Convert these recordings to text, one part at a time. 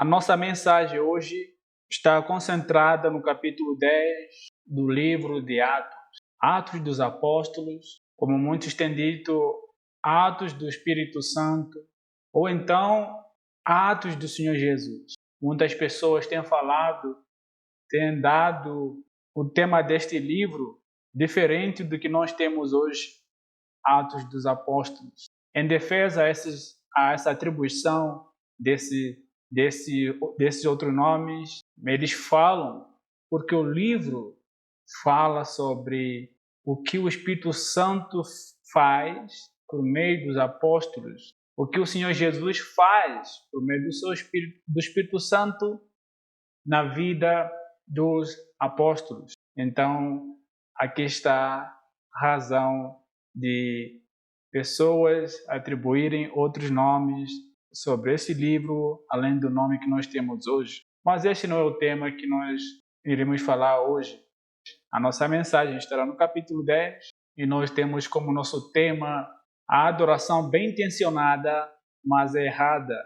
A nossa mensagem hoje está concentrada no capítulo 10 do livro de Atos. Atos dos Apóstolos, como muitos têm dito, Atos do Espírito Santo, ou então Atos do Senhor Jesus. Muitas pessoas têm falado, têm dado o tema deste livro diferente do que nós temos hoje, Atos dos Apóstolos. Em defesa a essa atribuição desses outros nomes, eles falam porque o livro fala sobre o que o Espírito Santo faz por meio dos apóstolos, o que o Senhor Jesus faz por meio do Espírito Santo na vida dos apóstolos. Então, aqui está a razão de pessoas atribuírem outros nomes sobre esse livro, além do nome que nós temos hoje. Mas este não é o tema que nós iremos falar hoje. A nossa mensagem estará no capítulo 10 e nós temos como nosso tema a adoração bem intencionada, mas errada.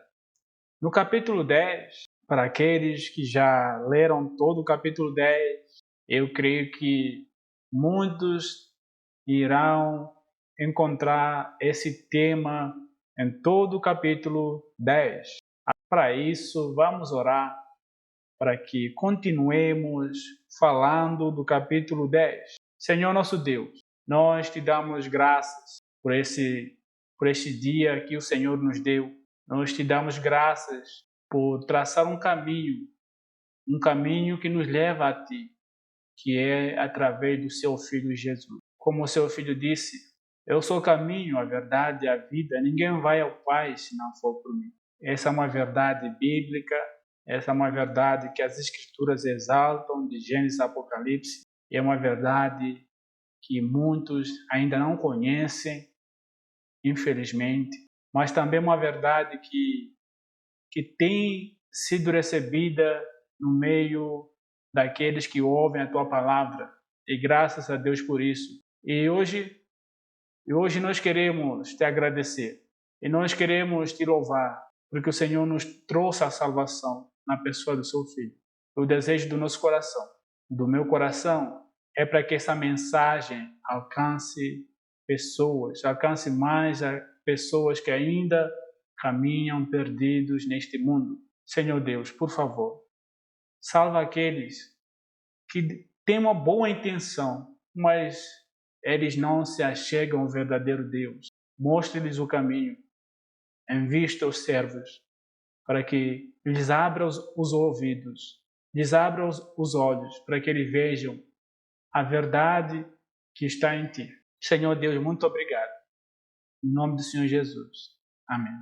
No capítulo 10, para aqueles que já leram todo o capítulo 10, eu creio que muitos irão encontrar esse tema em todo o capítulo 10. Para isso, vamos orar para que continuemos falando do capítulo 10. Senhor nosso Deus, nós te damos graças por este dia que o Senhor nos deu. Nós te damos graças por traçar um caminho que nos leva a ti, que é através do seu Filho Jesus. Como o seu Filho disse, eu sou o caminho, a verdade e a vida. Ninguém vai ao Pai se não for por mim. Essa é uma verdade bíblica, essa é uma verdade que as Escrituras exaltam, de Gênesis a Apocalipse, e é uma verdade que muitos ainda não conhecem, infelizmente, mas também uma verdade que tem sido recebida no meio daqueles que ouvem a tua palavra, e graças a Deus por isso. E hoje nós queremos te agradecer, e nós queremos te louvar, porque o Senhor nos trouxe a salvação na pessoa do seu Filho. O desejo do nosso coração, do meu coração, é para que essa mensagem alcance mais pessoas que ainda caminham perdidos neste mundo. Senhor Deus, por favor, salva aqueles que têm uma boa intenção, mas eles não se achegam ao verdadeiro Deus. Mostre-lhes o caminho. Envie os teus servos para que lhes abra os ouvidos, lhes abra os olhos, para que eles vejam a verdade que está em ti. Senhor Deus, muito obrigado. Em nome do Senhor Jesus. Amém.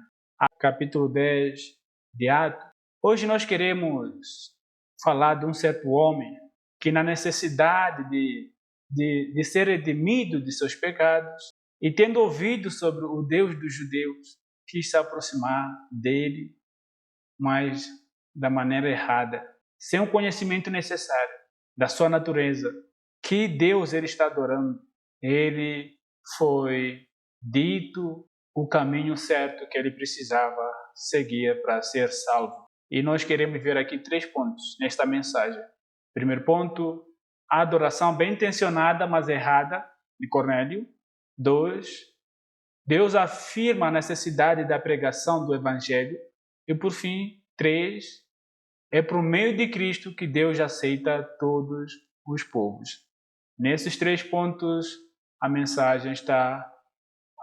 Capítulo 10 de Atos. Hoje nós queremos falar de um certo homem que, na necessidade de ser redimido de seus pecados, e tendo ouvido sobre o Deus dos judeus, quis se aproximar dele, mas da maneira errada, sem o conhecimento necessário da sua natureza, que Deus ele está adorando. Ele foi dito o caminho certo que ele precisava seguir para ser salvo. E nós queremos ver aqui 3 pontos nesta mensagem. Primeiro ponto, a adoração bem intencionada, mas errada, de Cornélio. 2, Deus afirma a necessidade da pregação do Evangelho. E por fim, 3, é por meio de Cristo que Deus aceita todos os povos. Nesses 3 pontos, a mensagem está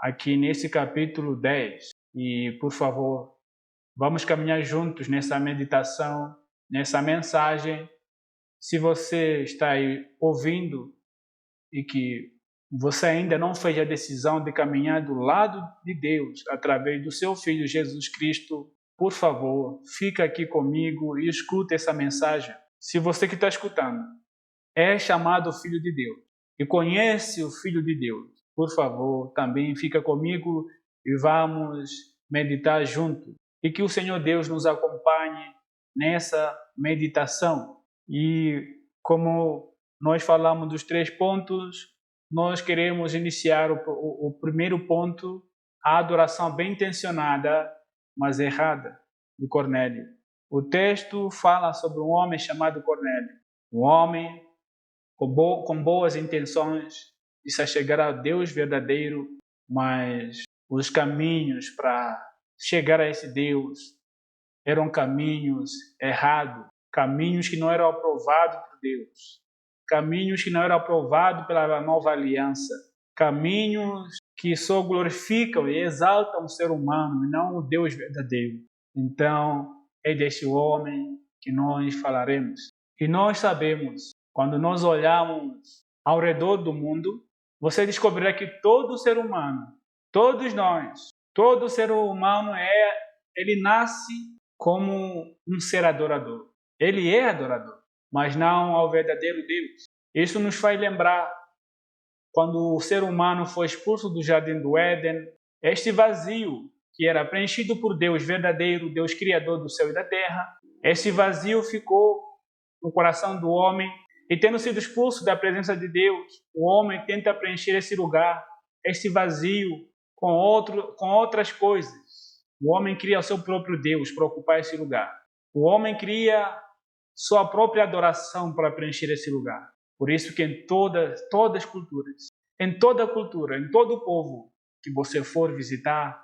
aqui nesse capítulo 10. E, por favor, vamos caminhar juntos nessa meditação, nessa mensagem. Se você está aí ouvindo e que você ainda não fez a decisão de caminhar do lado de Deus através do seu Filho Jesus Cristo, por favor, fica aqui comigo e escuta essa mensagem. Se você que está escutando é chamado Filho de Deus e conhece o Filho de Deus, por favor, também fica comigo e vamos meditar junto. E que o Senhor Deus nos acompanhe nessa meditação. E como nós falamos dos 3 pontos, nós queremos iniciar o primeiro ponto, a adoração bem intencionada, mas errada, de Cornélio. O texto fala sobre um homem chamado Cornélio, um homem com boas intenções de se chegar a Deus verdadeiro, mas os caminhos para chegar a esse Deus eram caminhos errados, caminhos que não eram aprovados por Deus, caminhos que não eram aprovados pela nova aliança, caminhos que só glorificam e exaltam o ser humano e não o Deus verdadeiro. Então, é deste homem que nós falaremos. E nós sabemos, quando nós olhamos ao redor do mundo, você descobrirá que todo ser humano, todos nós, todo ser humano ele nasce como um ser adorador. Ele é adorador, mas não ao verdadeiro Deus. Isso nos faz lembrar quando o ser humano foi expulso do jardim do Éden, este vazio que era preenchido por Deus verdadeiro, Deus criador do céu e da terra, esse vazio ficou no coração do homem e, tendo sido expulso da presença de Deus, o homem tenta preencher esse lugar, esse vazio, com outras coisas. O homem cria o seu próprio Deus para ocupar esse lugar. O homem cria sua própria adoração para preencher esse lugar. Por isso que em todas as culturas, em toda cultura, em todo povo que você for visitar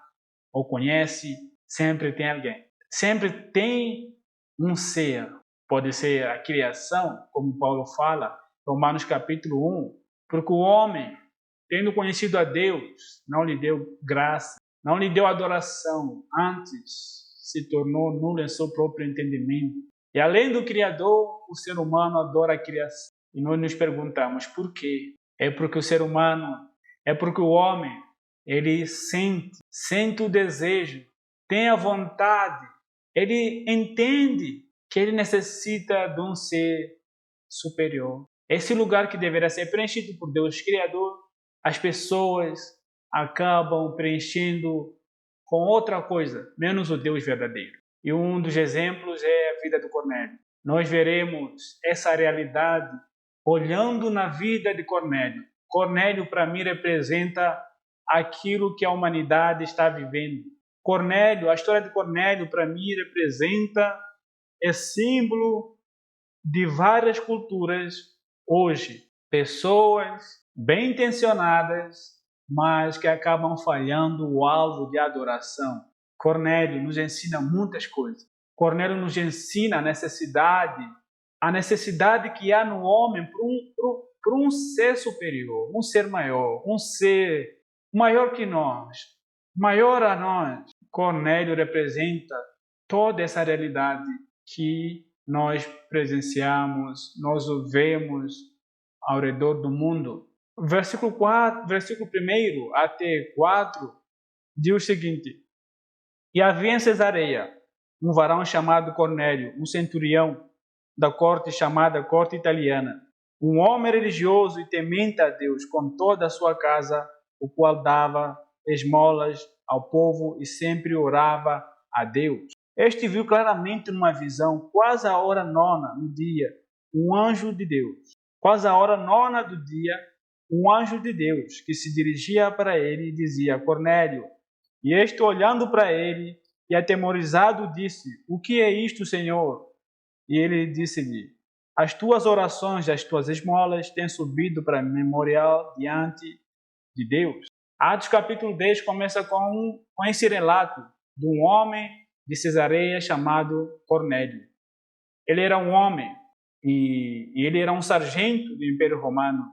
ou conhece, sempre tem alguém. Sempre tem um ser. Pode ser a criação, como Paulo fala, Romanos capítulo 1, porque o homem, tendo conhecido a Deus, não lhe deu graça, não lhe deu adoração, antes se tornou nulo em seu próprio entendimento. E além do Criador, o ser humano adora a criação. E nós nos perguntamos por quê? É porque o ser humano, é porque o homem, ele sente o desejo, tem a vontade, ele entende que ele necessita de um ser superior. Esse lugar que deveria ser preenchido por Deus Criador, as pessoas acabam preenchendo com outra coisa, menos o Deus verdadeiro. E um dos exemplos é a vida do Cornélio. Nós veremos essa realidade olhando na vida de Cornélio. Cornélio, para mim, representa aquilo que a humanidade está vivendo. Cornélio, a história de Cornélio, para mim, representa, é símbolo de várias culturas hoje. Pessoas bem intencionadas, mas que acabam falhando o alvo de adoração. Cornélio nos ensina muitas coisas. Cornélio nos ensina a necessidade que há no homem por um ser superior, um ser maior, um ser maior que nós, maior a nós. Cornélio representa toda essa realidade que nós presenciamos, nós vemos ao redor do mundo. Versículo 1 até 4 diz o seguinte: E havia em Cesareia um varão chamado Cornélio, um centurião da corte chamada corte italiana, um homem religioso e temente a Deus com toda a sua casa, o qual dava esmolas ao povo e sempre orava a Deus. Este viu claramente numa visão, quase a hora nona do dia, um anjo de Deus. Quase a hora nona do dia, um anjo de Deus que se dirigia para ele e dizia: Cornélio. E este, olhando para ele e atemorizado, disse: O que é isto, Senhor? E ele disse-lhe: As tuas orações e as tuas esmolas têm subido para memorial diante de Deus. Atos capítulo 10 começa com esse relato de um homem de Cesareia chamado Cornélio. Ele era um homem e ele era um sargento do Império Romano.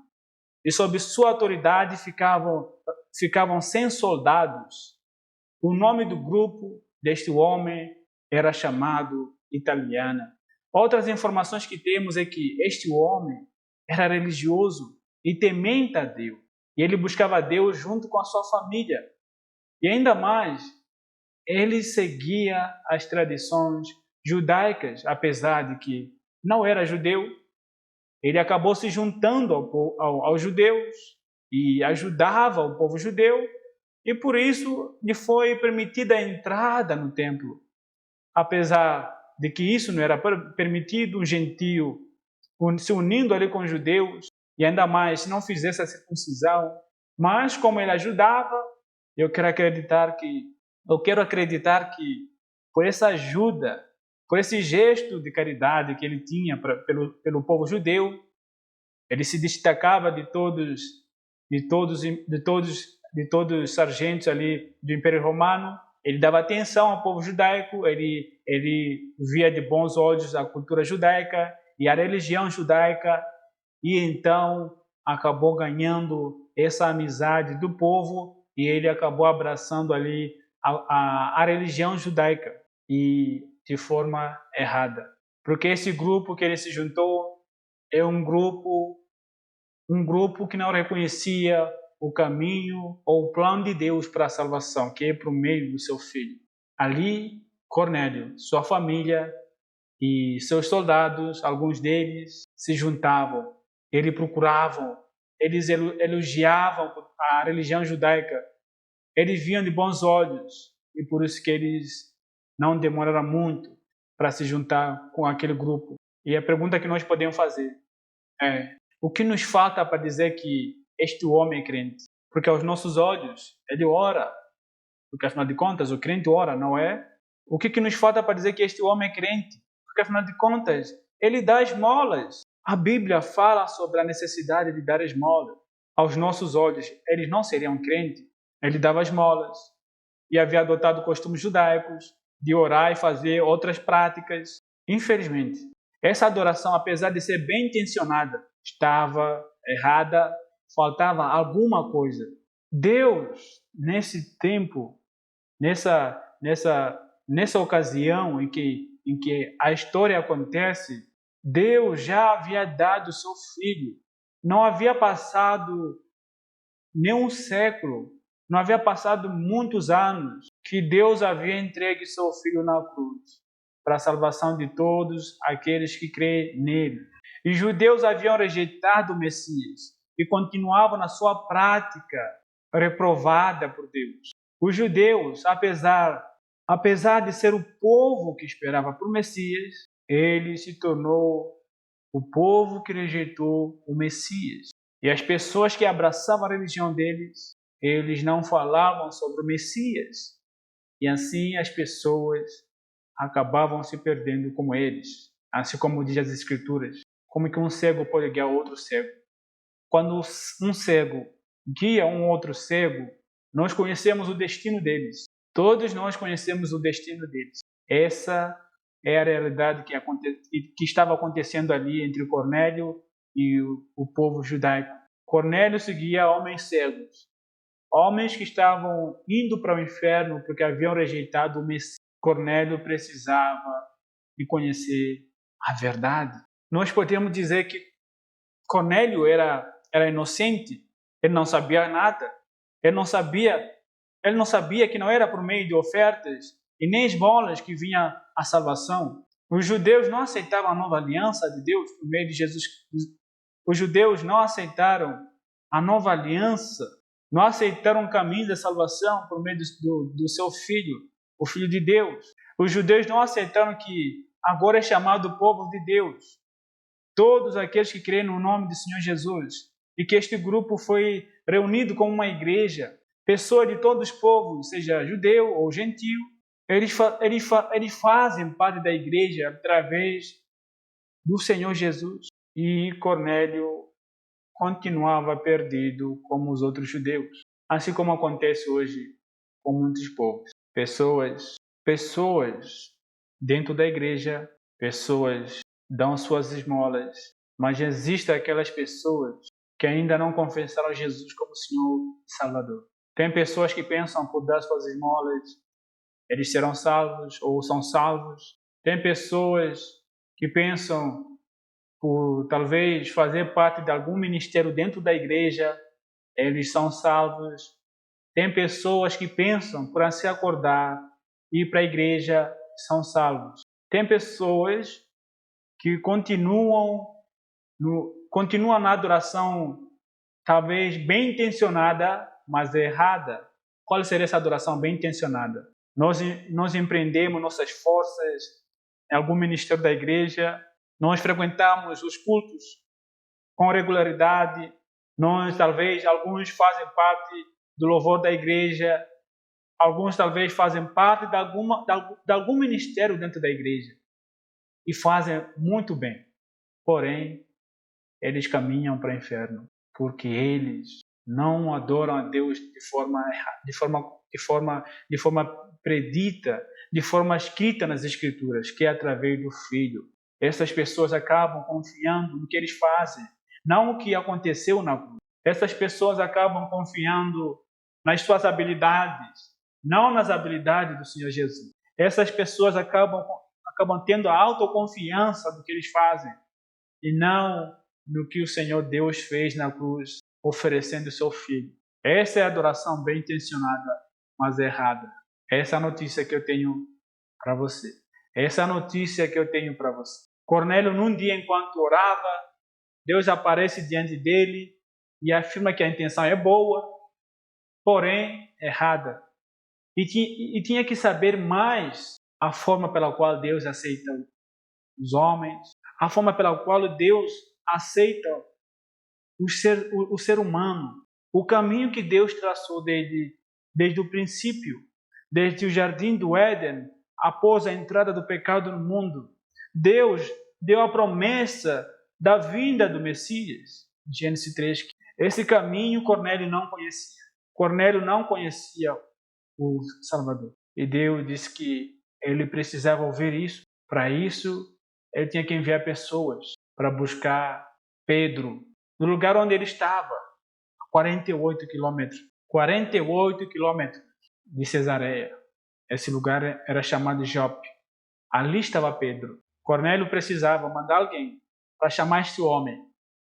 E sob sua autoridade ficavam 100 soldados. O nome do grupo deste homem era chamado Italiana. Outras informações que temos é que este homem era religioso e temente a Deus. E ele buscava Deus junto com a sua família. E ainda mais, ele seguia as tradições judaicas, apesar de que não era judeu. Ele acabou se juntando aos judeus e ajudava o povo judeu. E por isso lhe foi permitida a entrada no templo. Apesar de que isso não era permitido, um gentio se unindo ali com os judeus, e ainda mais se não fizesse a circuncisão. Mas como ele ajudava, eu quero acreditar que por essa ajuda, por esse gesto de caridade que ele tinha pelo povo judeu. Ele se destacava de todos os sargentos ali do Império Romano. Ele dava atenção ao povo judaico, ele via de bons olhos a cultura judaica e a religião judaica, e então acabou ganhando essa amizade do povo, e ele acabou abraçando ali a religião judaica, e de forma errada. Porque esse grupo que ele se juntou é um grupo que não reconhecia o caminho ou o plano de Deus para a salvação, que é por meio do seu filho. Ali, Cornélio, sua família e seus soldados, alguns deles se juntavam, eles procuravam, eles elogiavam a religião judaica, eles viam de bons olhos, e por isso que eles não demoraram muito para se juntar com aquele grupo. E a pergunta que nós podemos fazer é: o que nos falta para dizer que este homem é crente? Porque aos nossos olhos, ele ora. Porque afinal de contas, o crente ora, não é? O que nos falta para dizer que este homem é crente? Porque afinal de contas, ele dá esmolas. A Bíblia fala sobre a necessidade de dar esmolas. Aos nossos olhos, eles não seriam crentes. Ele dava esmolas e havia adotado costumes judaicos de orar e fazer outras práticas. Infelizmente, essa adoração, apesar de ser bem intencionada, estava errada, faltava alguma coisa. Deus, nesse tempo, nessa ocasião em que a história acontece, Deus já havia dado o seu filho. Não havia passado nem um século, não havia passado muitos anos que Deus havia entregue seu filho na cruz para a salvação de todos aqueles que creem nele. E os judeus haviam rejeitado o Messias e continuavam na sua prática reprovada por Deus. Os judeus, apesar de ser o povo que esperava por Messias, ele se tornou o povo que rejeitou o Messias. E as pessoas que abraçavam a religião deles, eles não falavam sobre o Messias. E assim as pessoas acabavam se perdendo como eles. Assim como diz as Escrituras, como que um cego pode guiar outro cego? Quando um cego guia um outro cego, nós conhecemos o destino deles. Todos nós conhecemos o destino deles. Essa é a realidade que estava acontecendo ali entre Cornélio e o povo judaico. Cornélio seguia homens cegos, homens que estavam indo para o inferno porque haviam rejeitado o Messias. Cornélio precisava de conhecer a verdade. Nós podemos dizer que Cornélio era inocente, ele não sabia nada, ele não sabia que não era por meio de ofertas e nem esmolas que vinha a salvação. Os judeus não aceitavam a nova aliança de Deus por meio de Jesus. Os judeus não aceitaram a nova aliança, não aceitaram o caminho da salvação por meio do seu Filho, o Filho de Deus. Os judeus não aceitaram que agora é chamado povo de Deus, todos aqueles que creem no nome do Senhor Jesus, e que este grupo foi reunido como uma igreja, pessoas de todos os povos, seja judeu ou gentil, eles fazem parte da igreja através do Senhor Jesus. E Cornélio continuava perdido como os outros judeus, assim como acontece hoje com muitos povos. Pessoas dentro da igreja, pessoas dão suas esmolas, mas existem aquelas pessoas que ainda não confessaram Jesus como Senhor e Salvador. Tem pessoas que pensam por dar suas esmolas, eles serão salvos ou são salvos. Tem pessoas que pensam por talvez fazer parte de algum ministério dentro da igreja, eles são salvos. Tem pessoas que pensam por se acordar e ir para a igreja, são salvos. Tem pessoas que continuam na adoração talvez bem intencionada, mas errada. Qual seria essa adoração bem intencionada? Nós empreendemos nossas forças em algum ministério da igreja, nós frequentamos os cultos com regularidade, alguns fazem parte do louvor da igreja, alguns talvez fazem parte de algum ministério dentro da igreja, e fazem muito bem. Porém, eles caminham para o inferno, porque eles não adoram a Deus de forma predita, de forma escrita nas Escrituras, que é através do Filho. Essas pessoas acabam confiando no que eles fazem, não o que aconteceu na cruz. Essas pessoas acabam confiando nas suas habilidades, não nas habilidades do Senhor Jesus. Essas pessoas acabam tendo a autoconfiança do que eles fazem e não no que o Senhor Deus fez na cruz, oferecendo o seu Filho. Essa é a adoração bem intencionada, mas errada. Essa é a notícia que eu tenho para você. Essa é a notícia que eu tenho para você. Cornélio, num dia, enquanto orava, Deus aparece diante dele e afirma que a intenção é boa, porém errada. E tinha que saber mais a forma pela qual Deus aceita os homens, a forma pela qual Deus aceita o ser humano, o caminho que Deus traçou desde o princípio, desde o jardim do Éden, após a entrada do pecado no mundo. Deus deu a promessa da vinda do Messias, Gênesis 3. Esse caminho Cornélio não conhecia. Cornélio não conhecia o Salvador. E Deus disse que ele precisava ouvir isso. Para isso, ele tinha que enviar pessoas para buscar Pedro no lugar onde ele estava, a 48 quilômetros. 48 quilômetros de Cesareia. Esse lugar era chamado de Jope. Ali estava Pedro. Cornélio precisava mandar alguém para chamar este homem,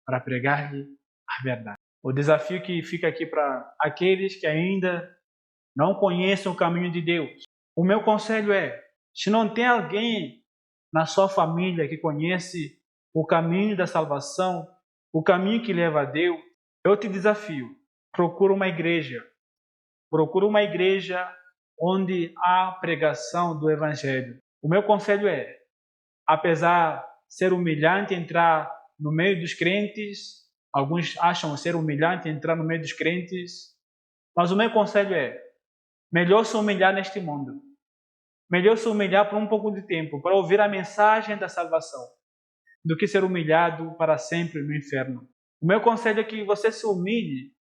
para pregar-lhe a verdade. O desafio que fica aqui para aqueles que ainda não conhecem o caminho de Deus. O meu conselho é, se não tem alguém na sua família que conhece o caminho da salvação, o caminho que leva a Deus, eu te desafio, procura uma igreja. Procura uma igreja onde há pregação do Evangelho. O meu conselho é, apesar de ser humilhante entrar no meio dos crentes, alguns acham ser humilhante entrar no meio dos crentes, mas o meu conselho é, melhor se humilhar neste mundo. Melhor se humilhar por um pouco de tempo, para ouvir a mensagem da salvação, do que ser humilhado para sempre no inferno. O meu conselho é que você se humilhe,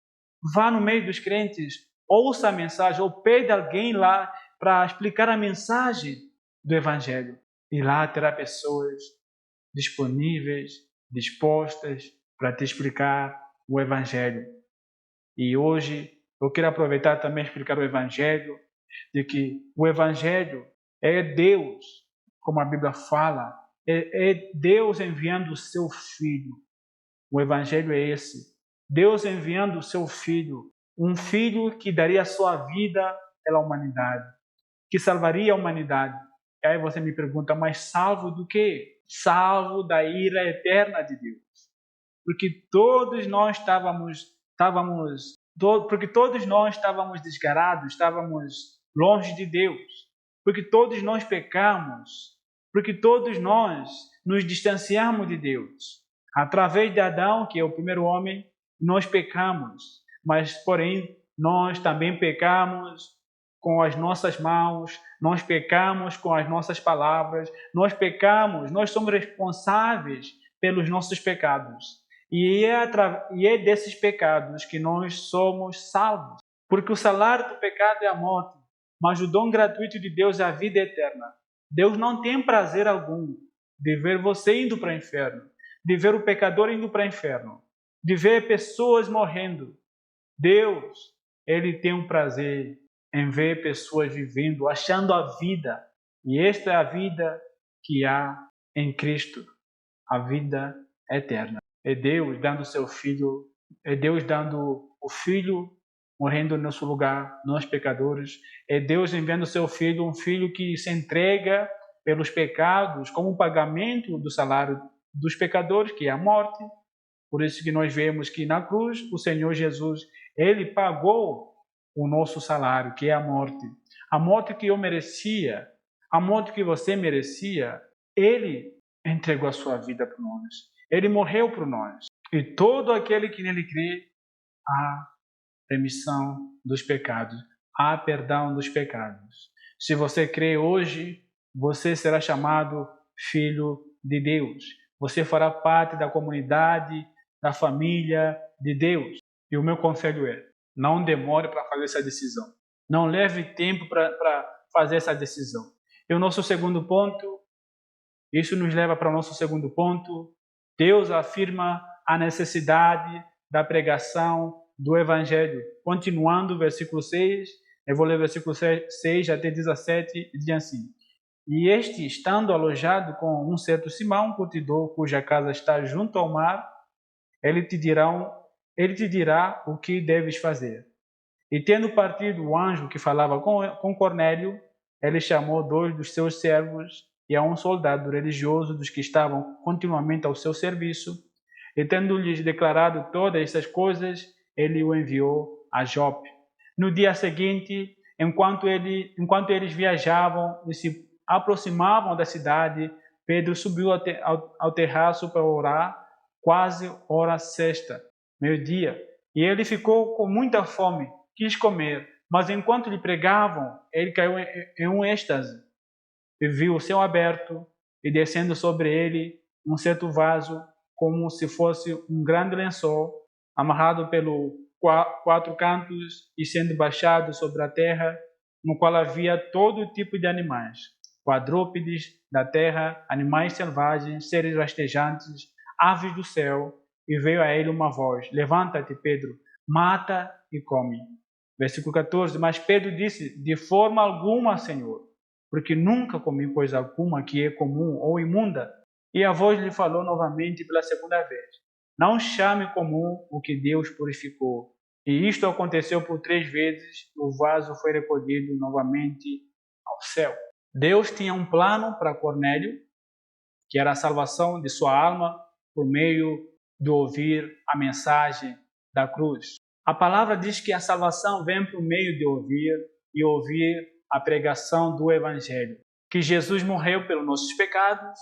vá no meio dos crentes, ouça a mensagem, ou pede alguém lá para explicar a mensagem do Evangelho. E lá terá pessoas disponíveis, dispostas para te explicar o Evangelho. E hoje eu quero aproveitar também e explicar o Evangelho, de que o Evangelho é Deus, como a Bíblia fala, é Deus enviando o seu Filho. O Evangelho é esse. Deus enviando o seu Filho, um Filho que daria a sua vida pela humanidade, que salvaria a humanidade. E aí você me pergunta, mas salvo do quê? Salvo da ira eterna de Deus. Porque todos nós estávamos desgarados, estávamos longe de Deus. Porque todos nós pecamos, porque todos nós nos distanciamos de Deus. Através de Adão, que é o primeiro homem, nós pecamos, mas porém nós também pecamos com as nossas mãos, nós pecamos com as nossas palavras, nós pecamos, nós somos responsáveis pelos nossos pecados. E é desses pecados que nós somos salvos. Porque o salário do pecado é a morte, mas o dom gratuito de Deus é a vida eterna. Deus não tem prazer algum de ver você indo para o inferno, de ver o pecador indo para o inferno, de ver pessoas morrendo. Deus, Ele tem um prazer em ver pessoas vivendo, achando a vida. E esta é a vida que há em Cristo, a vida eterna. É Deus dando o seu Filho, é Deus dando o Filho morrendo no nosso lugar, nós pecadores. É Deus enviando o seu Filho, um Filho que se entrega pelos pecados como um pagamento do salário dos pecadores, que é a morte. Por isso que nós vemos que na cruz o Senhor Jesus, Ele pagou o nosso salário, que é a morte. A morte que eu merecia, a morte que você merecia, Ele entregou a sua vida por nós. Ele morreu por nós. E todo aquele que nele crê, há remissão dos pecados, há perdão dos pecados. Se você crê hoje, você será chamado filho de Deus. Você fará parte da comunidade, da família de Deus. E o meu conselho é: não demore para fazer essa decisão. Não leve tempo para fazer essa decisão. E o nosso segundo ponto, isso nos leva para o nosso segundo ponto. Deus afirma a necessidade da pregação do Evangelho. Continuando o versículo 6, eu vou ler o versículo 6 até 17, e diz assim: E este, estando alojado com um certo Simão, curtidor, cuja casa está junto ao mar, ele te dirá o que deves fazer. E tendo partido o anjo que falava com Cornélio, ele chamou 2 dos seus servos e a um soldado religioso dos que estavam continuamente ao seu serviço, e tendo-lhes declarado todas essas coisas, ele o enviou a Jope. No dia seguinte, enquanto eles viajavam e se aproximavam da cidade, Pedro subiu ao terraço para orar, quase hora sexta, meio-dia, e ele ficou com muita fome, quis comer, mas enquanto lhe pregavam, ele caiu em um êxtase e viu o céu aberto e descendo sobre ele um certo vaso, como se fosse um grande lençol, amarrado pelos 4 cantos e sendo baixado sobre a terra, no qual havia todo tipo de animais, quadrúpedes da terra, animais selvagens, seres rastejantes, aves do céu, e veio a ele uma voz: Levanta-te, Pedro, mata e come. Versículo 14, mas Pedro disse: De forma alguma, Senhor, porque nunca comi coisa alguma que é comum ou imunda. E a voz lhe falou novamente pela segunda vez: Não chame comum o que Deus purificou. E isto aconteceu por 3 vezes, e o vaso foi recolhido novamente ao céu. Deus tinha um plano para Cornélio, que era a salvação de sua alma por meio de ouvir a mensagem da cruz. A palavra diz que a salvação vem por meio de ouvir a pregação do Evangelho, que Jesus morreu pelos nossos pecados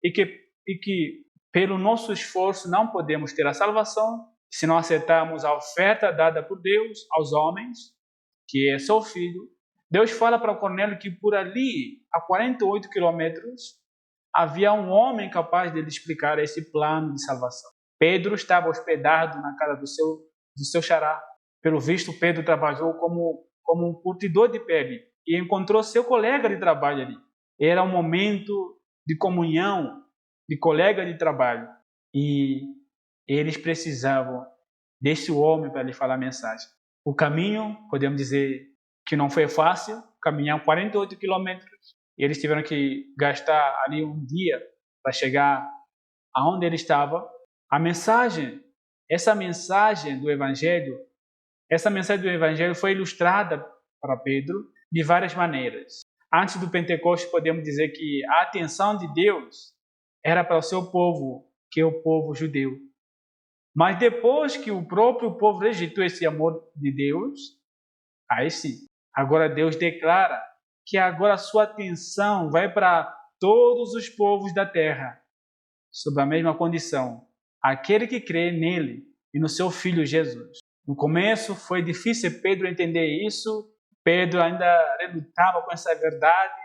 e que pelo nosso esforço não podemos ter a salvação se não aceitarmos a oferta dada por Deus aos homens, que é seu Filho. Deus fala para Cornélio que por ali, a 48 quilômetros, havia um homem capaz de lhe explicar esse plano de salvação. Pedro estava hospedado na casa do seu xará. Pelo visto, Pedro trabalhou como um curtidor de pele e encontrou seu colega de trabalho ali. Era um momento de comunhão, de colega de trabalho. E eles precisavam desse homem para lhe falar a mensagem. O caminho, podemos dizer que não foi fácil, caminhar 48 quilômetros. Eles tiveram que gastar ali um dia para chegar aonde ele estava. Essa mensagem do Evangelho foi ilustrada para Pedro de várias maneiras. Antes do Pentecostes, podemos dizer que a atenção de Deus era para o seu povo, que é o povo judeu. Mas depois que o próprio povo rejeitou esse amor de Deus, aí sim, agora Deus declara que agora a sua atenção vai para todos os povos da terra, sob a mesma condição: aquele que crê nele e no seu Filho Jesus. No começo foi difícil Pedro entender isso, Pedro ainda relutava com essa verdade,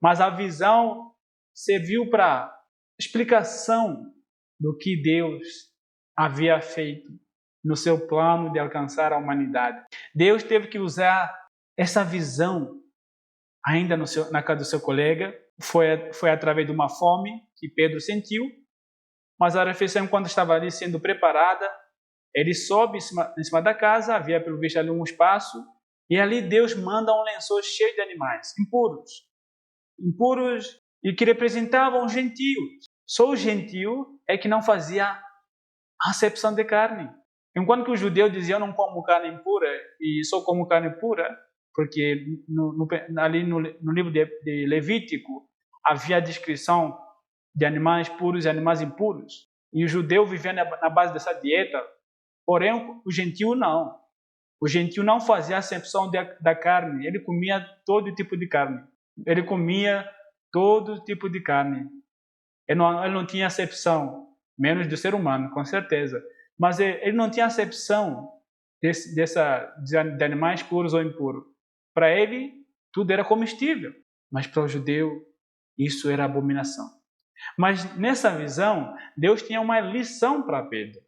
mas a visão serviu para explicação do que Deus havia feito no seu plano de alcançar a humanidade. Deus teve que usar essa visão ainda na casa do seu colega, foi através de uma fome que Pedro sentiu, mas a refeição, quando estava ali sendo preparada, ele sobe em cima da casa, havia pelo visto ali um espaço, e ali Deus manda um lençol cheio de animais, impuros e que representavam os gentios. Só o gentio é que não fazia acepção de carne. Enquanto que o judeu dizia: eu não como carne impura e só como carne pura, porque ali no livro de Levítico havia a descrição de animais puros e animais impuros, e o judeu vivia na base dessa dieta. Porém, o gentio não fazia acepção da carne, ele comia todo tipo de carne. Ele não tinha acepção, menos do ser humano, com certeza, mas ele não tinha acepção de animais puros ou impuros. Para ele, tudo era comestível, mas para o judeu, isso era abominação. Mas nessa visão, Deus tinha uma lição para Pedro.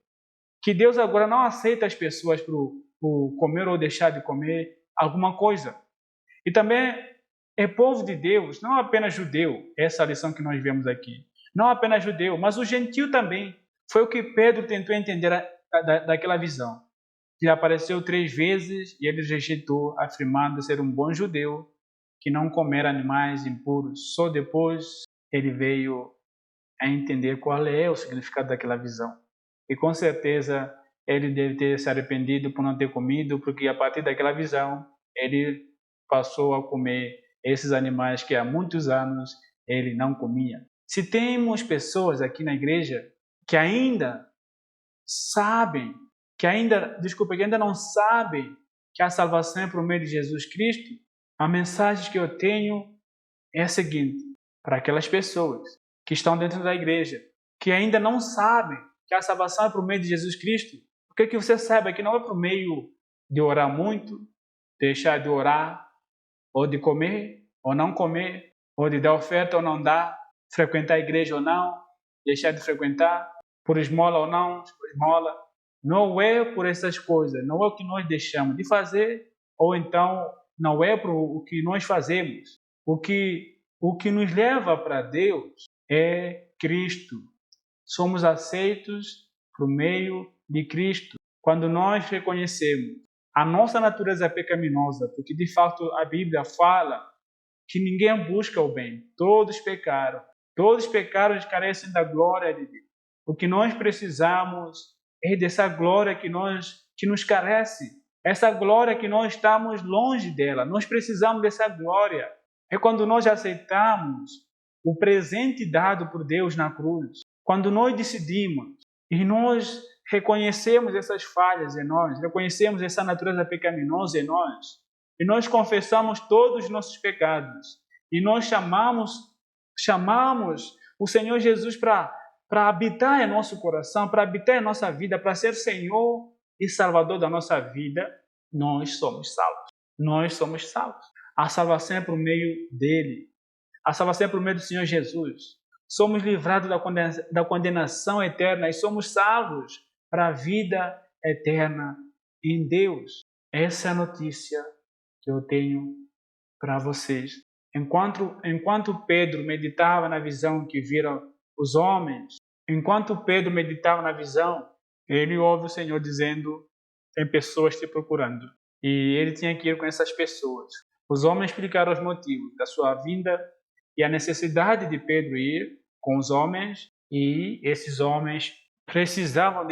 Que Deus agora não aceita as pessoas por comer ou deixar de comer alguma coisa. E também é povo de Deus, não apenas judeu, essa lição que nós vemos aqui. Não apenas judeu, mas o gentil também. Foi o que Pedro tentou entender daquela visão. Ele apareceu 3 vezes e ele rejeitou, afirmando ser um bom judeu, que não comer animais impuros. Só depois ele veio a entender qual é o significado daquela visão. E com certeza ele deve ter se arrependido por não ter comido, porque a partir daquela visão ele passou a comer esses animais que há muitos anos ele não comia. Se temos pessoas aqui na igreja que ainda sabem, que ainda não sabem que a salvação é por meio de Jesus Cristo, a mensagem que eu tenho é a seguinte: para aquelas pessoas que estão dentro da igreja, que ainda não sabem que a salvação é por meio de Jesus Cristo, porque você saiba que não é por meio de orar muito, deixar de orar, ou de comer, ou não comer, ou de dar oferta ou não dar, frequentar a igreja ou não, deixar de frequentar, por esmola ou não, por esmola. Não é por essas coisas, não é o que nós deixamos de fazer, ou então não é por o que nós fazemos. O que nos leva para Deus é Cristo. Somos aceitos por meio de Cristo. Quando nós reconhecemos a nossa natureza pecaminosa, porque de fato a Bíblia fala que ninguém busca o bem, todos pecaram e carecem da glória de Deus. O que nós precisamos é dessa glória que nos carece, essa glória que nós estamos longe dela. Nós precisamos dessa glória. É quando nós aceitamos o presente dado por Deus na cruz, quando nós decidimos e nós reconhecemos essas falhas em nós, reconhecemos essa natureza pecaminosa em nós, e nós confessamos todos os nossos pecados, e nós chamamos o Senhor Jesus para habitar em nosso coração, para habitar em nossa vida, para ser Senhor e Salvador da nossa vida, nós somos salvos. Nós somos salvos. A salvação é por meio dele. A salvação é por meio do Senhor Jesus. Somos livrados da condenação eterna e somos salvos para a vida eterna em Deus. Essa é a notícia que eu tenho para vocês. Enquanto Pedro meditava na visão que viram os homens, enquanto Pedro meditava na visão, ele ouve o Senhor dizendo: tem pessoas te procurando. E ele tinha que ir com essas pessoas. Os homens explicaram os motivos da sua vinda e a necessidade de Pedro ir com os homens, e esses homens precisavam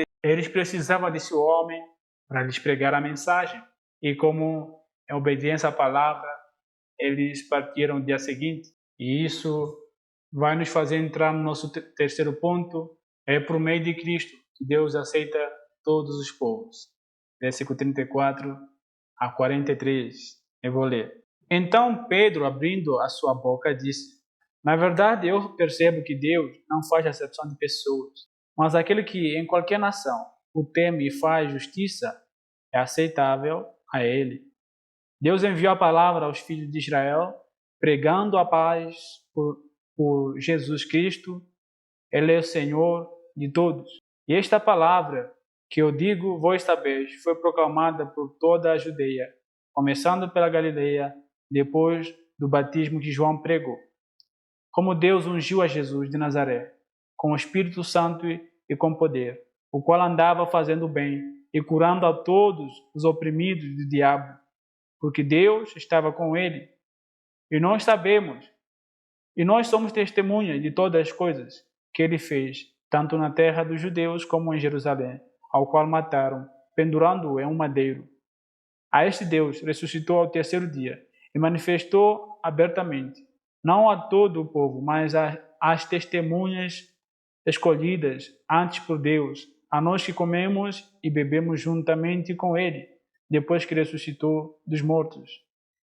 desse homem para lhes pregar a mensagem. E como em obediência à palavra, eles partiram no dia seguinte. E isso vai nos fazer entrar no nosso terceiro ponto: é por meio de Cristo que Deus aceita todos os povos. Versículo 34 a 43, eu vou ler. Então Pedro, abrindo a sua boca, disse: na verdade, eu percebo que Deus não faz acepção de pessoas, mas aquele que em qualquer nação o teme e faz justiça é aceitável a ele. Deus enviou a palavra aos filhos de Israel, pregando a paz por Jesus Cristo. Ele é o Senhor de todos. E esta palavra que eu digo, vós sabeis, foi proclamada por toda a Judeia, começando pela Galileia, depois do batismo que João pregou. Como Deus ungiu a Jesus de Nazaré, com o Espírito Santo e com poder, o qual andava fazendo bem e curando a todos os oprimidos do diabo, porque Deus estava com ele. E nós sabemos, e nós somos testemunhas de todas as coisas que ele fez, tanto na terra dos judeus como em Jerusalém, ao qual mataram, pendurando-o em um madeiro. A este Deus ressuscitou ao terceiro dia e manifestou abertamente, não a todo o povo, mas às testemunhas escolhidas antes por Deus, a nós que comemos e bebemos juntamente com ele, depois que ressuscitou dos mortos.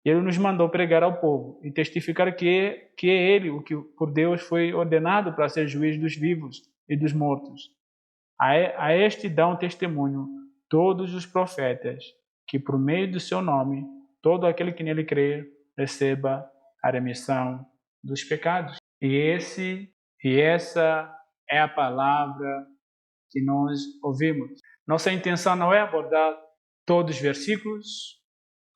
Ele nos mandou pregar ao povo e testificar que é ele o que por Deus foi ordenado para ser juiz dos vivos e dos mortos. A este dão testemunho todos os profetas, que por meio do seu nome, todo aquele que nele crer, receba a remissão dos pecados. E esse E essa é a palavra que nós ouvimos. Nossa intenção não é abordar todos os versículos,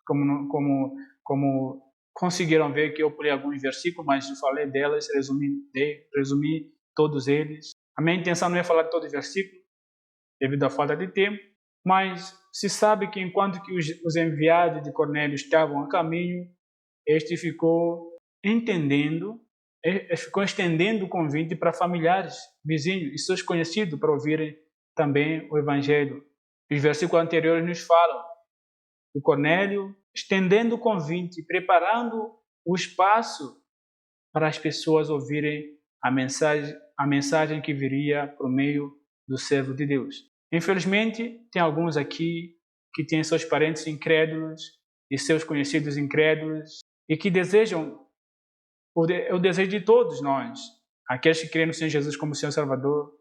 como conseguiram ver que eu pulei alguns versículos, mas eu falei delas, resumi todos eles. A minha intenção não é falar de todos os versículos, devido à falta de tempo, mas se sabe que enquanto que os enviados de Cornélio estavam a caminho, este ficou estendendo o convite para familiares, vizinhos e seus conhecidos para ouvirem também o Evangelho. Os versículos anteriores nos falam de Cornélio estendendo o convite, preparando o espaço para as pessoas ouvirem a mensagem que viria por meio do servo de Deus. Infelizmente, tem alguns aqui que têm seus parentes incrédulos e seus conhecidos incrédulos e que desejam o desejo de todos nós, aqueles que creem no Senhor Jesus como Senhor Salvador,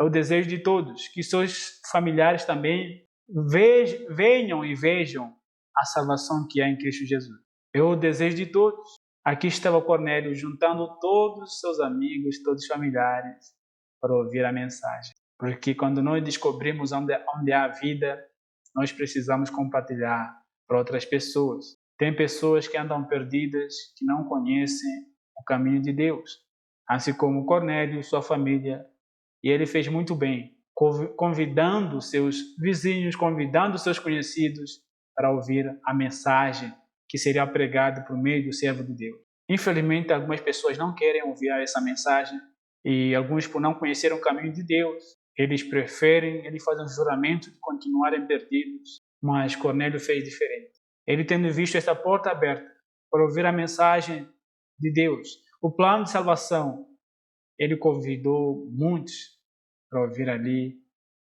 é o desejo de todos, que seus familiares também venham e vejam a salvação que há em Cristo Jesus. É o desejo de todos. Aqui estava Cornélio juntando todos os seus amigos, todos os familiares, para ouvir a mensagem. Porque quando nós descobrimos onde há vida, nós precisamos compartilhar para outras pessoas. Tem pessoas que andam perdidas, que não conhecem o caminho de Deus. Assim como Cornélio e sua família. E ele fez muito bem, convidando seus vizinhos, convidando seus conhecidos para ouvir a mensagem que seria pregada por meio do servo de Deus. Infelizmente, algumas pessoas não querem ouvir essa mensagem e alguns, por não conhecer o caminho de Deus, eles fazem um juramento de continuarem perdidos. Mas Cornélio fez diferente. Ele, tendo visto essa porta aberta para ouvir a mensagem de Deus, o plano de salvação, ele convidou muitos para ouvir ali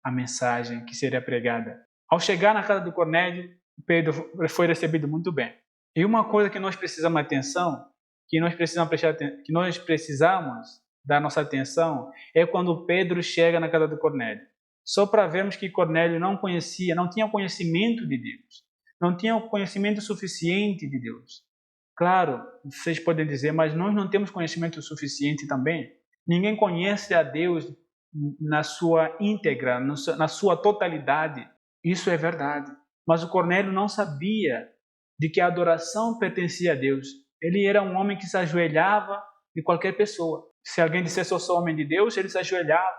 a mensagem que seria pregada. Ao chegar na casa de Cornélio, Pedro foi recebido muito bem. E uma coisa que nós precisamos atenção, que nós precisamos dar nossa atenção, é quando Pedro chega na casa de Cornélio. Só para vermos que Cornélio não tinha conhecimento de Deus, não tinha o conhecimento suficiente de Deus. Claro, vocês podem dizer, mas nós não temos conhecimento suficiente também. Ninguém conhece a Deus na sua íntegra, na sua totalidade. Isso é verdade. Mas o Cornélio não sabia de que a adoração pertencia a Deus. Ele era um homem que se ajoelhava de qualquer pessoa. Se alguém dissesse eu sou homem de Deus, ele se ajoelhava.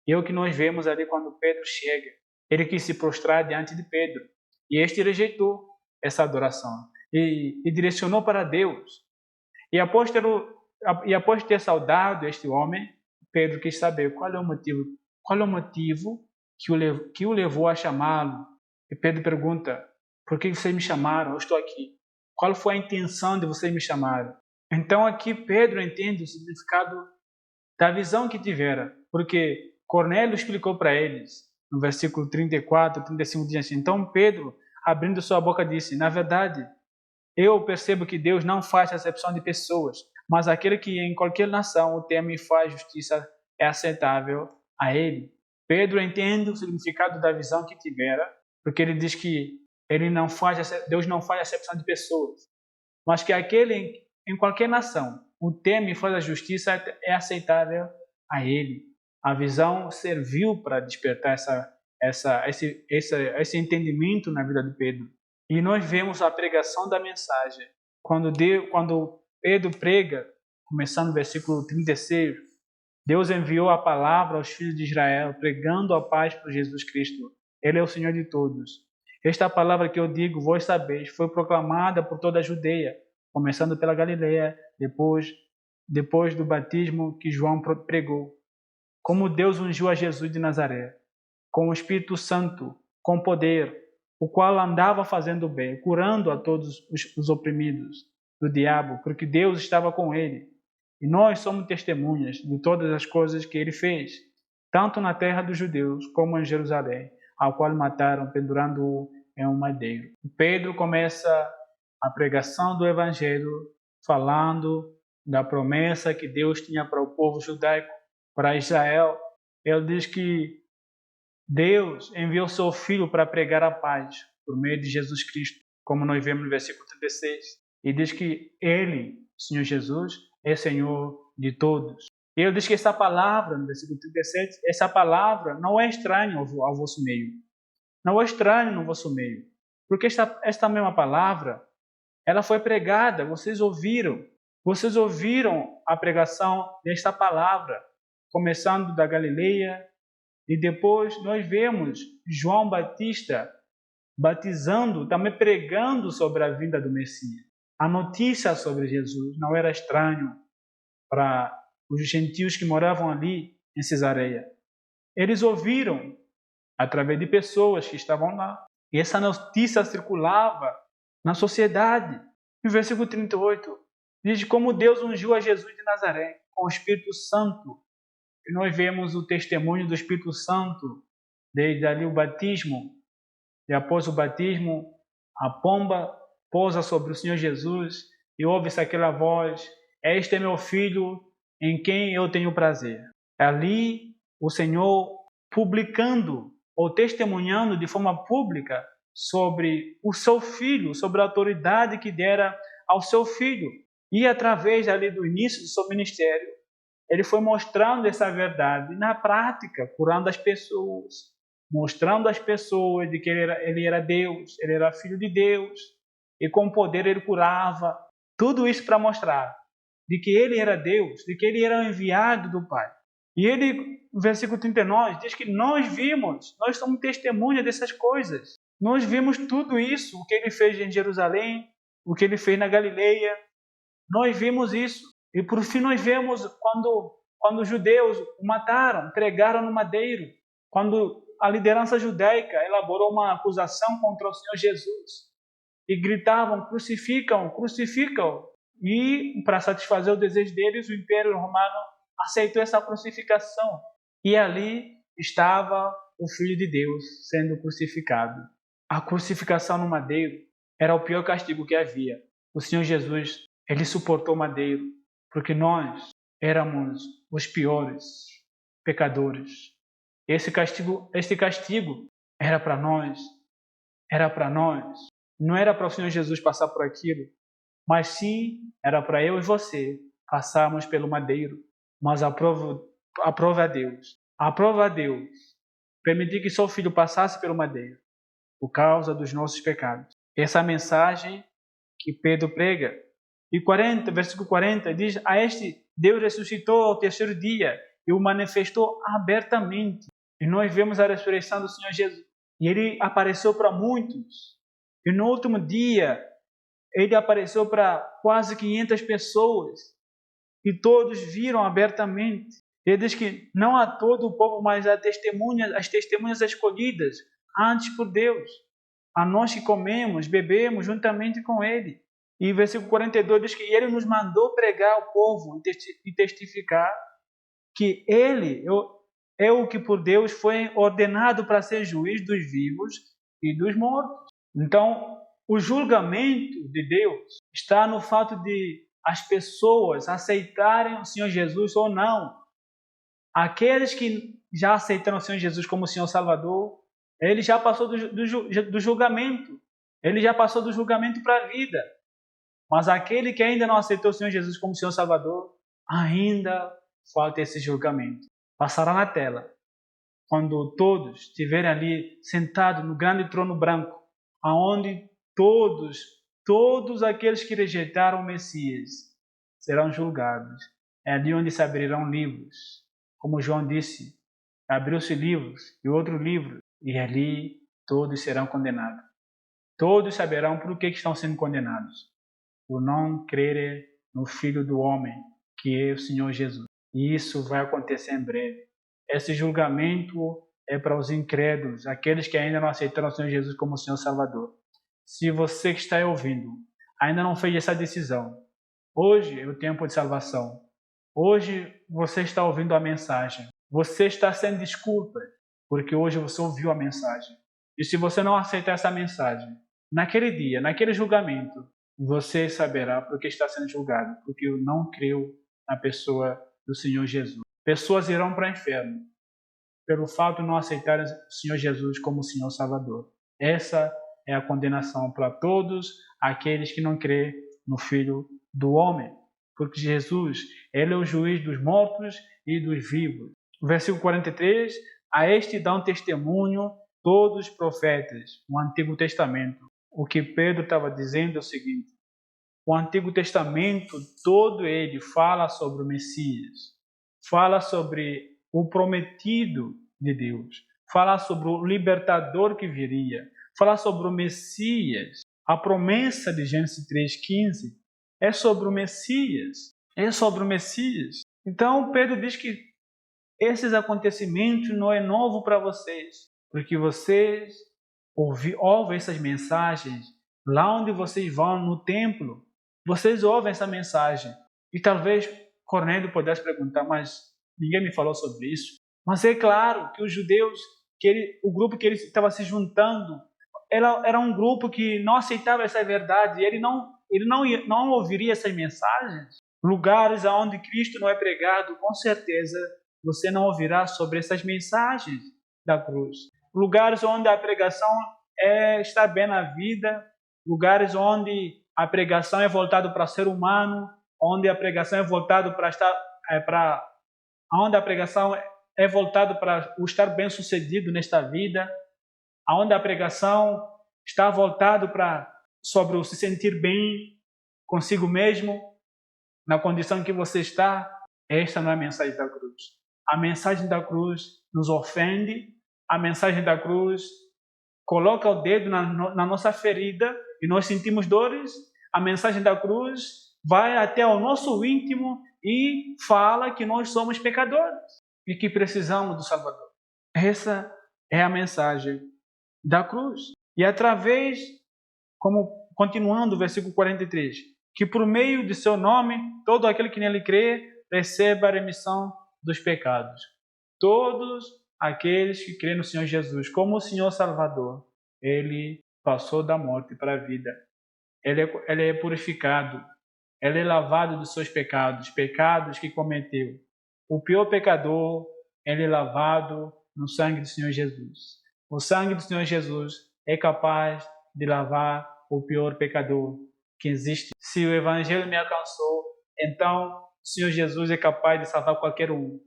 E é o que nós vemos ali quando Pedro chega. Ele quis se prostrar diante de Pedro. E este rejeitou essa adoração. E direcionou para Deus. E após ter saudado este homem, Pedro quis saber qual é o motivo que o levou a chamá-lo. E Pedro pergunta, por que vocês me chamaram? Eu estou aqui. Qual foi a intenção de vocês me chamarem? Então aqui Pedro entende o significado da visão que tivera, porque Cornélio explicou para eles, no versículo 34, 35, diz assim, então Pedro, abrindo sua boca, disse, na verdade, eu percebo que Deus não faz acepção de pessoas, mas aquele que em qualquer nação o teme e faz justiça é aceitável a ele. Pedro entende o significado da visão que tivera, porque ele diz que Deus não faz acepção de pessoas, mas que aquele em qualquer nação o teme e faz a justiça é aceitável a ele. A visão serviu para despertar esse entendimento na vida de Pedro. E nós vemos a pregação da mensagem. Quando Pedro prega, começando no versículo 36, Deus enviou a palavra aos filhos de Israel, pregando a paz por Jesus Cristo. Ele é o Senhor de todos. Esta palavra que eu digo, vós sabeis, foi proclamada por toda a Judeia, começando pela Galileia, depois do batismo que João pregou. Como Deus ungiu a Jesus de Nazaré, com o Espírito Santo, com poder, o qual andava fazendo bem, curando a todos os oprimidos do diabo, porque Deus estava com ele. E nós somos testemunhas de todas as coisas que ele fez, tanto na terra dos judeus como em Jerusalém, ao qual mataram, pendurando-o em um madeiro. Pedro começa a pregação do Evangelho falando da promessa que Deus tinha para o povo judaico, para Israel. Ele diz que Deus enviou seu Filho para pregar a paz por meio de Jesus Cristo, como nós vemos no versículo 36. E diz que Ele, Senhor Jesus, é Senhor de todos. E ele diz que essa palavra, no versículo 37, essa palavra não é estranha ao vosso meio. Não é estranha no vosso meio. Porque esta mesma palavra, ela foi pregada, vocês ouviram. Vocês ouviram a pregação desta palavra, começando da Galileia, e depois nós vemos João Batista batizando, também pregando sobre a vinda do Messias. A notícia sobre Jesus não era estranho para os gentios que moravam ali em Cesareia. Eles ouviram através de pessoas que estavam lá. E essa notícia circulava na sociedade. No versículo 38, diz como Deus ungiu a Jesus de Nazaré com o Espírito Santo. E nós vemos o testemunho do Espírito Santo desde ali o batismo. E após o batismo, a pomba pousa sobre o Senhor Jesus e ouve-se aquela voz: este é meu filho em quem eu tenho prazer. Ali o Senhor publicando ou testemunhando de forma pública sobre o seu filho, sobre a autoridade que dera ao seu filho. E através ali do início do seu ministério, ele foi mostrando essa verdade na prática, curando as pessoas, mostrando às pessoas de que ele era Deus, ele era filho de Deus, e com poder ele curava. Tudo isso para mostrar de que ele era Deus, de que ele era o enviado do Pai. E ele, no versículo 39, diz que nós vimos, nós somos testemunha dessas coisas. Nós vimos tudo isso, o que ele fez em Jerusalém, o que ele fez na Galileia. Nós vimos isso. E por fim nós vemos quando os judeus o mataram, pregaram no madeiro. Quando a liderança judaica elaborou uma acusação contra o Senhor Jesus. E gritavam, crucificam, crucificam. E para satisfazer o desejo deles, o Império Romano aceitou essa crucificação. E ali estava o Filho de Deus sendo crucificado. A crucificação no madeiro era o pior castigo que havia. O Senhor Jesus, ele suportou o madeiro, porque nós éramos os piores pecadores. Este castigo era para nós. Não era para o Senhor Jesus passar por aquilo, mas sim era para eu e você passarmos pelo madeiro. Mas aprova a Deus. Aprova a Deus permitir que seu filho passasse pelo madeiro por causa dos nossos pecados. Essa mensagem que Pedro prega. E versículo 40 diz: a este Deus ressuscitou ao terceiro dia e o manifestou abertamente. E nós vemos a ressurreição do Senhor Jesus. E ele apareceu para muitos. E no último dia, ele apareceu para quase 500 pessoas. E todos viram abertamente. Ele diz que não a todo o povo, mas as testemunhas escolhidas antes por Deus. A nós que comemos, bebemos juntamente com ele. E versículo 42 diz que ele nos mandou pregar ao povo e testificar que ele é o que por Deus foi ordenado para ser juiz dos vivos e dos mortos. Então, o julgamento de Deus está no fato de as pessoas aceitarem o Senhor Jesus ou não. Aqueles que já aceitaram o Senhor Jesus como Senhor Salvador, ele já passou do julgamento. Ele já passou do julgamento para a vida. Mas aquele que ainda não aceitou o Senhor Jesus como Senhor Salvador, ainda falta esse julgamento. Passará na tela. Quando todos estiverem ali sentados no grande trono branco, aonde todos aqueles que rejeitaram o Messias serão julgados. É ali onde se abrirão livros. Como João disse, abriu-se livros e outro livro, e ali todos serão condenados. Todos saberão por que estão sendo condenados. Por não crerem no Filho do Homem, que é o Senhor Jesus. E isso vai acontecer em breve. Esse julgamento é para os incrédulos, aqueles que ainda não aceitaram o Senhor Jesus como Senhor Salvador. Se você que está ouvindo ainda não fez essa decisão, hoje é o tempo de salvação. Hoje você está ouvindo a mensagem. Você está sem desculpa, porque hoje você ouviu a mensagem. E se você não aceitar essa mensagem, naquele dia, naquele julgamento, você saberá porque está sendo julgado, porque não creu na pessoa do Senhor Jesus. Pessoas irão para o inferno pelo fato de não aceitarem o Senhor Jesus como Senhor Salvador. Essa é a condenação para todos aqueles que não crêem no Filho do Homem. porque Jesus, ele é o juiz dos mortos e dos vivos. Versículo 43, a este dão testemunho todos os profetas, no Antigo Testamento. O que Pedro estava dizendo é o seguinte: o Antigo Testamento, todo ele fala sobre o Messias, fala sobre o prometido de Deus, fala sobre o libertador que viria, fala sobre o Messias. A promessa de Gênesis 3,15 é sobre o Messias, é sobre o Messias. Então Pedro diz que esses acontecimentos não é novo para vocês, porque vocês ouvem essas mensagens lá onde vocês vão no templo. Vocês ouvem essa mensagem. E talvez Cornélio pudesse perguntar, mas ninguém me falou sobre isso. Mas é claro que os judeus, o grupo que ele estava se juntando, era um grupo que não aceitava essa verdade. Ele não ouviria essas mensagens. Lugares onde Cristo não é pregado, com certeza você não ouvirá sobre essas mensagens da cruz. Lugares onde a pregação é estar bem na vida, lugares onde a pregação é voltada para o ser humano, onde a pregação é voltada onde a pregação é voltada para o estar bem sucedido nesta vida, onde a pregação está voltada sobre o se sentir bem consigo mesmo, na condição que você está. Esta não é a mensagem da cruz. A mensagem da cruz nos ofende, a mensagem da cruz coloca o dedo na nossa ferida e nós sentimos dores. A mensagem da cruz vai até o nosso íntimo e fala que nós somos pecadores e que precisamos do Salvador. Essa é a mensagem da cruz. E através, continuando o versículo 43, que por meio de seu nome, todo aquele que nele crê, receba a remissão dos pecados. Todos aqueles que creem no Senhor Jesus como o Senhor Salvador, ele passou da morte para a vida. Ele é purificado, ele é lavado dos seus pecados que cometeu. O pior pecador, ele é lavado no sangue do Senhor Jesus. O sangue do Senhor Jesus é capaz de lavar o pior pecador que existe. Se o Evangelho me alcançou, então o Senhor Jesus é capaz de salvar qualquer um,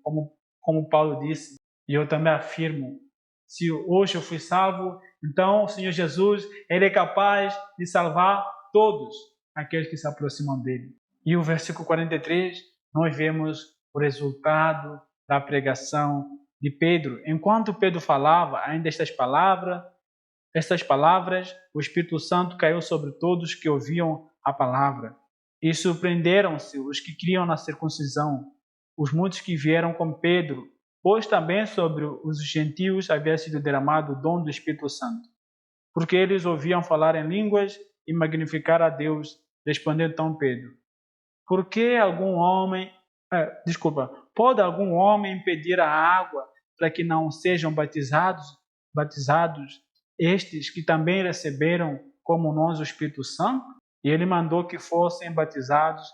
como Paulo disse, e eu também afirmo. Se hoje eu fui salvo, então o Senhor Jesus, ele é capaz de salvar todos aqueles que se aproximam dele. E o versículo 43, nós vemos o resultado da pregação de Pedro. Enquanto Pedro falava ainda estas palavras, o Espírito Santo caiu sobre todos que ouviam a palavra. E surpreenderam-se os que criam na circuncisão, os muitos que vieram com Pedro, pois também sobre os gentios havia sido derramado o dom do Espírito Santo. Porque eles ouviam falar em línguas e magnificar a Deus. Respondeu então Pedro: pode algum homem impedir a água para que não sejam batizados estes que também receberam como nós o Espírito Santo? E ele mandou que fossem batizados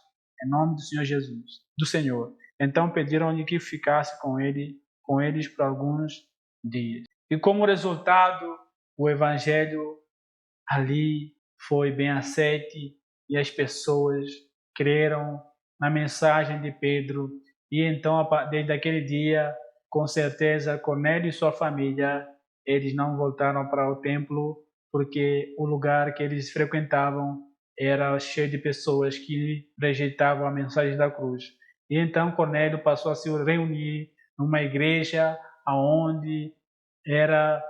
em nome do Senhor Jesus, do Senhor. Então pediram-lhe que ficasse com eles por alguns dias. E como resultado, o Evangelho ali foi bem aceito e as pessoas creram na mensagem de Pedro. E então, desde aquele dia, com certeza, Cornélio e sua família, eles não voltaram para o templo, porque o lugar que eles frequentavam era cheio de pessoas que rejeitavam a mensagem da cruz. E então Cornélio passou a se reunir numa igreja onde era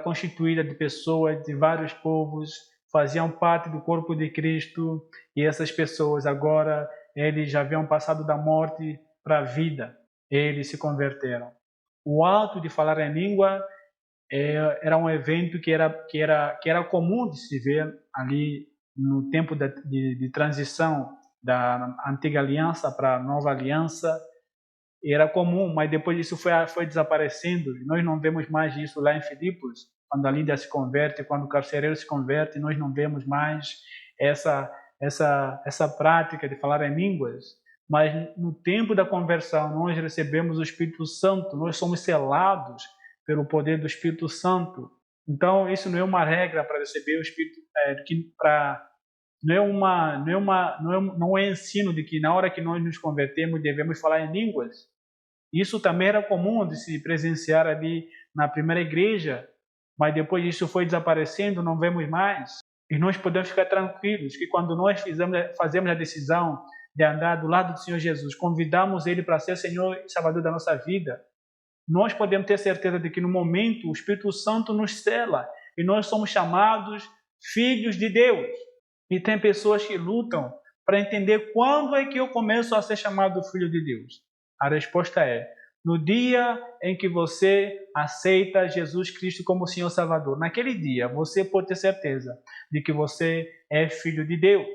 constituída de pessoas de vários povos, faziam parte do corpo de Cristo, e essas pessoas agora, eles já haviam passado da morte para a vida, eles se converteram. O ato de falar em língua era um evento que era comum de se ver ali no tempo de transição da antiga aliança para a nova aliança. Era comum, mas depois disso foi desaparecendo. Nós não vemos mais isso lá em Filipos, quando a Lídia se converte, quando o carcereiro se converte, nós não vemos mais essa prática de falar em línguas. Mas no tempo da conversão, nós recebemos o Espírito Santo, nós somos selados pelo poder do Espírito Santo. Então, isso não é uma regra para receber o Espírito, não é ensino de que na hora que nós nos convertemos devemos falar em línguas. Isso também era comum de se presenciar ali na primeira igreja, mas depois isso foi desaparecendo, não vemos mais. E nós podemos ficar tranquilos que quando nós fazemos a decisão de andar do lado do Senhor Jesus, convidamos Ele para ser Senhor e Salvador da nossa vida, nós podemos ter certeza de que no momento o Espírito Santo nos sela e nós somos chamados filhos de Deus. E tem pessoas que lutam para entender quando é que eu começo a ser chamado filho de Deus. A resposta é: no dia em que você aceita Jesus Cristo como Senhor Salvador, naquele dia você pode ter certeza de que você é filho de Deus.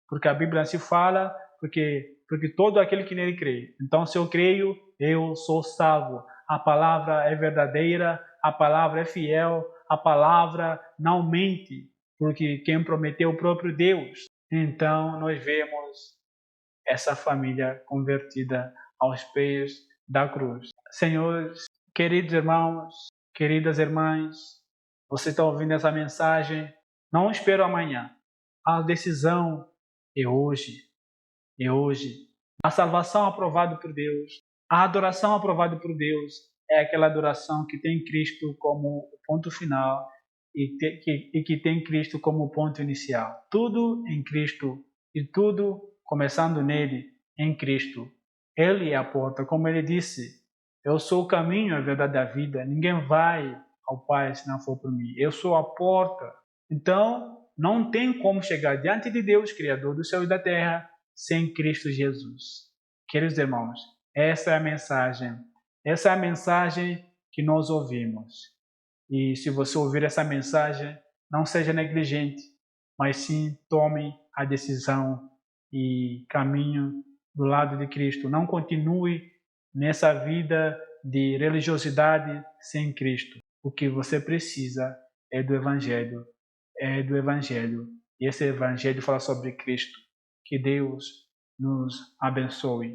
Porque a Bíblia se fala, porque todo aquele que nele crê. Então, se eu creio, eu sou salvo. A palavra é verdadeira, a palavra é fiel, a palavra não mente, porque quem prometeu é o próprio Deus. Então, nós vemos essa família convertida aos pés da cruz. Senhores, queridos irmãos, queridas irmãs, você está ouvindo essa mensagem? Não espero amanhã. A decisão é hoje. É hoje. A salvação aprovada por Deus, a adoração aprovada por Deus é aquela adoração que tem Cristo como o ponto final e que tem Cristo como o ponto inicial. Tudo em Cristo e tudo começando nele, em Cristo. Ele é a porta, como ele disse: eu sou o caminho, a verdade e a vida. Ninguém vai ao Pai se não for por mim. Eu sou a porta. Então, não tem como chegar diante de Deus, Criador do céu e da terra, sem Cristo Jesus. Queridos irmãos, essa é a mensagem. Essa é a mensagem que nós ouvimos. E se você ouvir essa mensagem, não seja negligente, mas sim tome a decisão e caminho do lado de Cristo. Não continue nessa vida de religiosidade sem Cristo. O que você precisa é do Evangelho. É do Evangelho. E esse Evangelho fala sobre Cristo. Que Deus nos abençoe.